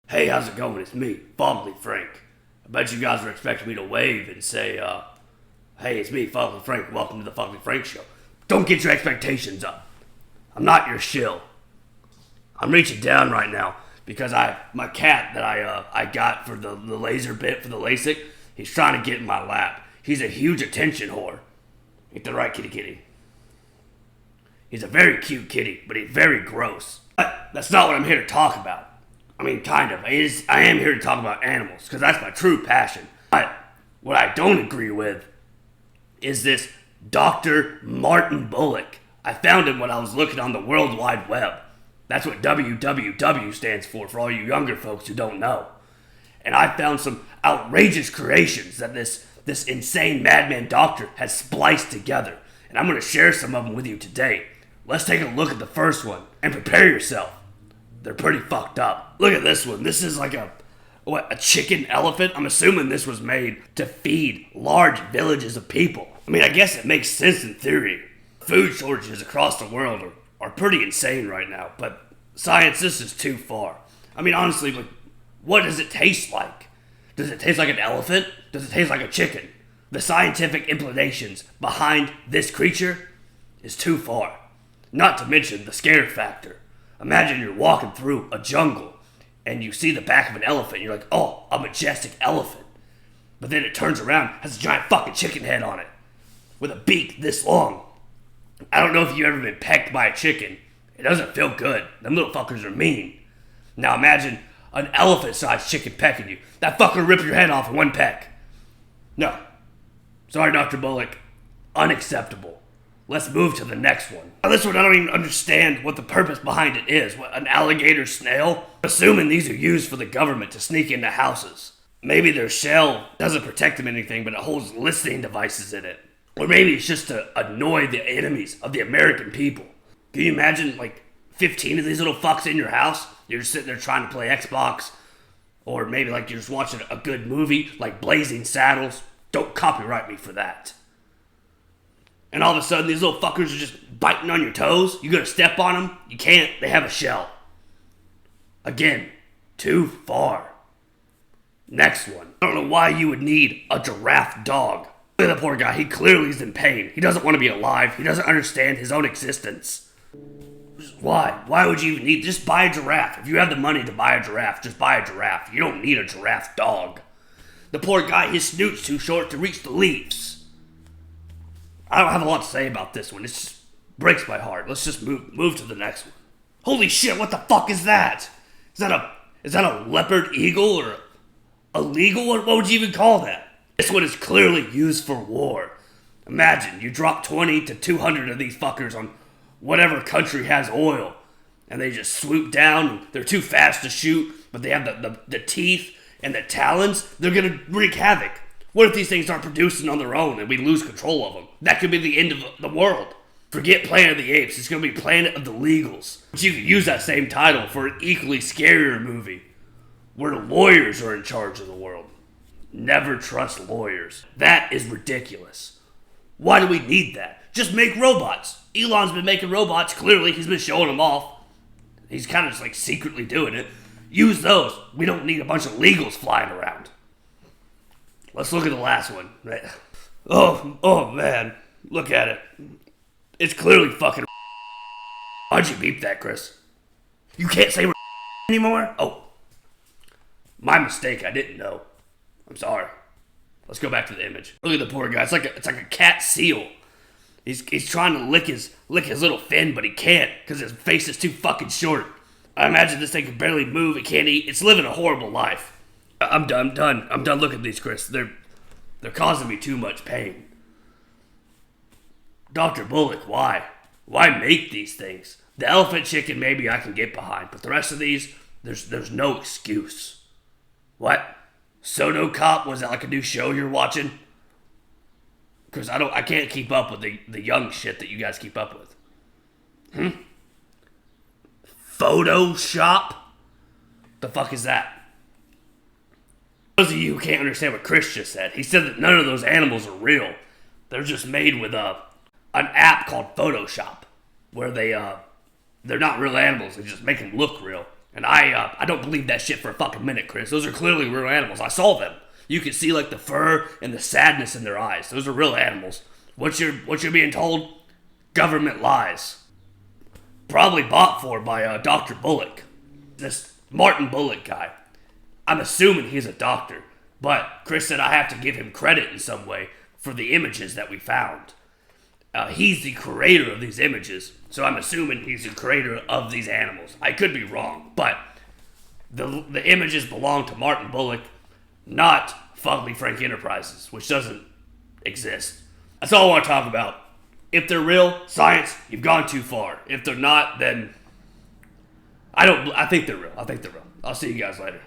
Hey, how's it going? It's me, Fugly Frank. I bet you guys are expecting me to wave and say, hey, it's me, Fugly Frank. Welcome to the Fugly Frank Show. Don't get your expectations up. I'm not your shill. I'm reaching down right now because my cat that I got for the laser bit for the LASIK, he's trying to get in my lap. He's a huge attention whore. Ain't that right, kitty kitty? He's a very cute kitty, but he's very gross. But that's not what I'm here to talk about. I mean, kind of. I am here to talk about animals, because that's my true passion. But what I don't agree with is this Dr. Martin Bullock. I found him when I was looking on the World Wide Web. That's what WWW stands for all you younger folks who don't know. And I found some outrageous creations that this insane madman doctor has spliced together. And I'm going to share some of them with you today. Let's take a look at the first one, and prepare yourself. They're pretty fucked up. Look at this one. This is like a chicken elephant? I'm assuming this was made to feed large villages of people. I mean, I guess it makes sense in theory. Food shortages across the world are pretty insane right now, but science, this is too far. I mean, honestly, like, what does it taste like? Does it taste like an elephant? Does it taste like a chicken? The scientific implications behind this creature is too far. Not to mention the scare factor. Imagine you're walking through a jungle and you see the back of an elephant. You're like, oh, a majestic elephant. But then it turns around, has a giant fucking chicken head on it with a beak this long. I don't know if you've ever been pecked by a chicken. It doesn't feel good. Them little fuckers are mean. Now imagine an elephant-sized chicken pecking you. That fucker will rip your head off in one peck. No. Sorry, Dr. Bullock. Unacceptable. Let's move to the next one. Now, this one, I don't even understand what the purpose behind it is. What, an alligator snail? Assuming these are used for the government to sneak into houses. Maybe their shell doesn't protect them anything, but it holds listening devices in it. Or maybe it's just to annoy the enemies of the American people. Can you imagine, like, 15 of these little fucks in your house? You're just sitting there trying to play Xbox. Or maybe, like, you're just watching a good movie, like Blazing Saddles. Don't copyright me for that. And all of a sudden, these little fuckers are just biting on your toes. You gonna step on them? You can't. They have a shell. Again, too far. Next one. I don't know why you would need a giraffe dog. Look at the poor guy. He clearly is in pain. He doesn't want to be alive. He doesn't understand his own existence. Why? Why would you even need... Just buy a giraffe. If you have the money to buy a giraffe, just buy a giraffe. You don't need a giraffe dog. The poor guy, his snoot's too short to reach the leaves. I don't have a lot to say about this one. It just breaks my heart. Let's just move to the next one. Holy shit, what the fuck is that? Is that a leopard eagle or a legal? What would you even call that? This one is clearly used for war. Imagine you drop 20 to 200 of these fuckers on whatever country has oil, and they just swoop down. They're too fast to shoot, but they have the teeth and the talons. They're gonna wreak havoc. What if these things aren't producing on their own and we lose control of them? That could be the end of the world. Forget Planet of the Apes. It's going to be Planet of the Legals. But you could use that same title for an equally scarier movie where lawyers are in charge of the world. Never trust lawyers. That is ridiculous. Why do we need that? Just make robots. Elon's been making robots. Clearly, he's been showing them off. He's kind of just like secretly doing it. Use those. We don't need a bunch of legals flying around. Let's look at the last one. Oh man. Look at it. It's clearly fucking. Why'd you beep that, Chris? You can't say anymore? Oh. My mistake, I didn't know. I'm sorry. Let's go back to the image. Look at the poor guy. It's like a cat seal. He's trying to lick his little fin, but he can't because his face is too fucking short. I imagine this thing can barely move, it can't eat. It's living a horrible life. I'm done looking at these, Chris. They're causing me too much pain. Dr. Bullock, why? Why make these things? The elephant chicken maybe I can get behind, but the rest of these, there's no excuse. What? Sono Cop? Was that like a new show you're watching? Because I can't keep up with the young shit that you guys keep up with. Photoshop? The fuck is that? Those of you who can't understand what Chris just said, he said that none of those animals are real. They're just made with an app called Photoshop, where they're not real animals. They just make them look real. And I don't believe that shit for a fucking minute, Chris. Those are clearly real animals. I saw them. You can see like the fur and the sadness in their eyes. Those are real animals. What you're being told? Government lies. Probably bought for by Dr. Bullock. This Martin Bullock guy. I'm assuming he's a doctor. But Chris said I have to give him credit in some way for the images that we found. He's the creator of these images, so I'm assuming he's the creator of these animals. I could be wrong, but the images belong to Martin Bullock, not Fugly Frank Enterprises, which doesn't exist. That's all I want to talk about. If they're real, science, you've gone too far. If they're not, then I think they're real. I'll see you guys later.